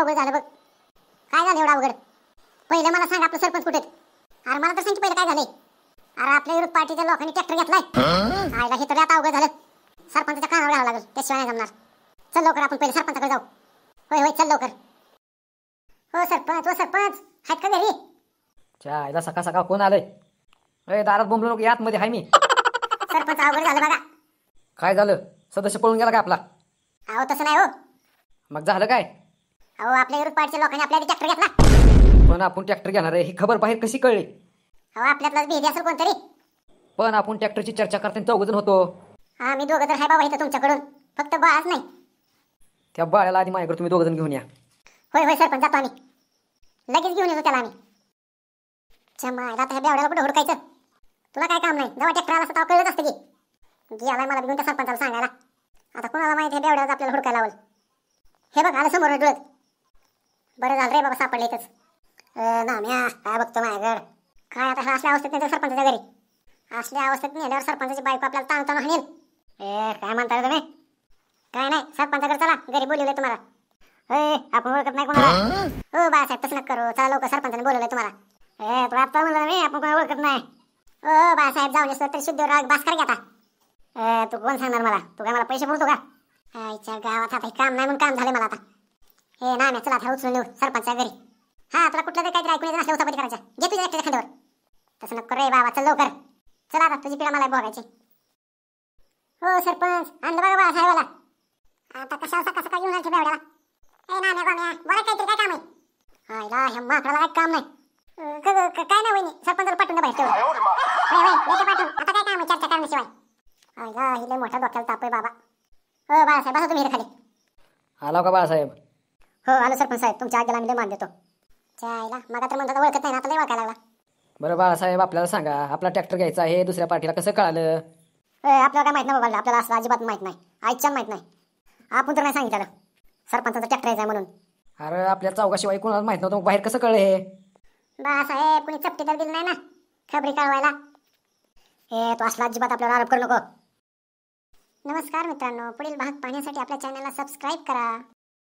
अवघड झालं बघ. काय झालं एवढं अवघड? पहिलं मला सांग, आपलं सरपंच कुठे? अरे मला तर सांग पहिलं काय झालंय? अरे आपल्या विरोध पार्टीच्या लोकांनी ट्रॅक्टर घेतलाय. आयला हे तर आता अवघड झालं. सरपंचाच्या कानावर घालावं लागेल, त्याशिवाय नाही जमणार. चल लवकर आपण पहिले सरपंचाकडे जाऊ. होय होय चल लवकर. हो सरपंच, हो सरपंच, आहेत का घरी? आईला सकाळ सकाळ कोण आलंय? अरे दारात बोंबलो नको, यात मध्ये आहे मी. सरपंच अवघड झालं बघा. काय झालं? सदस्य पळून गेला का आपला? अहो तसं नाही हो. मग झालं काय? अहो आपल्या विरोध पार्टीच्या लोकांनी आपल्या ट्रॅक्टर घेतला. पण आपण ट्रॅक्टर घेणार आहे ही खबर बाहेर कशी कळली? अहो आपल्यातलाच बिहेवी असेल कोणतरी. पण आपण ट्रॅक्टरची चर्चा करताना चौघजण होतो. हा मी दोघं तर हाय बाबा इथं तुमच्याकडून, फक्त बाळच नाही. त्या बाळाला आधी माझ्याकडे तुम्ही दोघजण घेऊन या. होय होय सरपंच, जातो आम्ही. लगेच घेऊन येतो त्याला आम्ही. मायला आता ह्या बेवड्याला कुठे हुडकायचं? तुला काय काम नाही, जेव्हा ट्रॅक्टर आला असता कळलंच असतं की गेलाय मला घेऊन त्या सरपंचाला सांगायला. आता कोणाला माहिती हे बेवड्याला आपल्याला हुडकायला लावल. हे बघ आलं समोर डोळत. बरं झालं रे बाबा सापडलं इथंच. नाम्या काय बघतो माझ्याकडे? काय आता ह्या असल्या अवस्थेत नाही सरपंचाच्या घरी. असल्या अवस्थेत नेल्यावर सरपंचाची बायको आपल्याला ताण ताण हाणेल. काय म्हणता तुम्ही? काय नाही, सरपंचाकडे चला, घरी बोलवलंय तुम्हाला. आपण ओळखत नाही कोणाला. हो बाळासाहेब तसं नका करू, चला लवकर, सरपंचाने बोलवलंय तुम्हाला. तुला आता म्हणलं मी आपण कोणाला ओळखत नाही. ओ बाळासाहेब जाऊन असतो तरी शुद्ध राग बास कर घ्या आता. तू कोण सांगणार मला? तू काय मला पैसे बोलतो का? आईच्या गावात आता काम नाही म्हणून काम झाले मला आता. हे ना चला आता उचलून येऊ सरपंचच्या घरी. हा तुला कुठलं तरी काहीतरी ऐकून नसल्या उचापती करायच्या. घे तुझ्या एकट्याच्या खांद्यावर. तसं नको रे बाबा, चल लवकर. चला आता तुझी पिढा मला बघायची. हो सरपंच आणलं बघा बाळासाहेबाला. आता कशाला सकाळ सकाळ घेऊन आलते बेवड्याला? ना गोम्या बरं काहीतरी काय काम आहे? आईला ह्या माकडाला काय काम नाही. काय नाही वहिनी, सरपंचाला पाठवून द्या बाहेर तेवढं. पाठवून आता काय काम आहे चर्चा करण्याशिवाय? आईला हिले मोठा डोक्याला ताप आहे बाबा. हो बाळासाहेब बसा तुम्ही इथे खाली. आला का बाळासाहेब? हो आलो सरपंच साहेब, तुमच्या आज्ञेला मी लय मान देतो. आईला मग तर म्हणतात ओळखत नाही ना, आता लय ओळखायला लागला. बरं बाळासाहेब आपल्याला सांगा, आपला ट्रॅक्टर घ्यायचा आहे दुसऱ्या पार्टीला कसं कळालं? आपल्याला काय माहित नाही बाबा, आपल्याला असं अजिबात माहित नाही. आईच्या माहित नाही. आपण तर नाही सांगितलं सरपंचाचा ट्रॅक्टर आहे म्हणून. अरे आपल्या चौघाशिवाय कोणाला माहित नव्हतं, बाहेर कसं कळलं हे? बाळासाहेब कुणी चपटी तर दिली नाही ना खबरी कळवायला. तू असला अजिबात आपल्याला आरोप करू नको. नमस्कार मित्रांनो, पुढील भाग पाहण्यासाठी आपल्या चॅनलला सबस्क्राईब करा.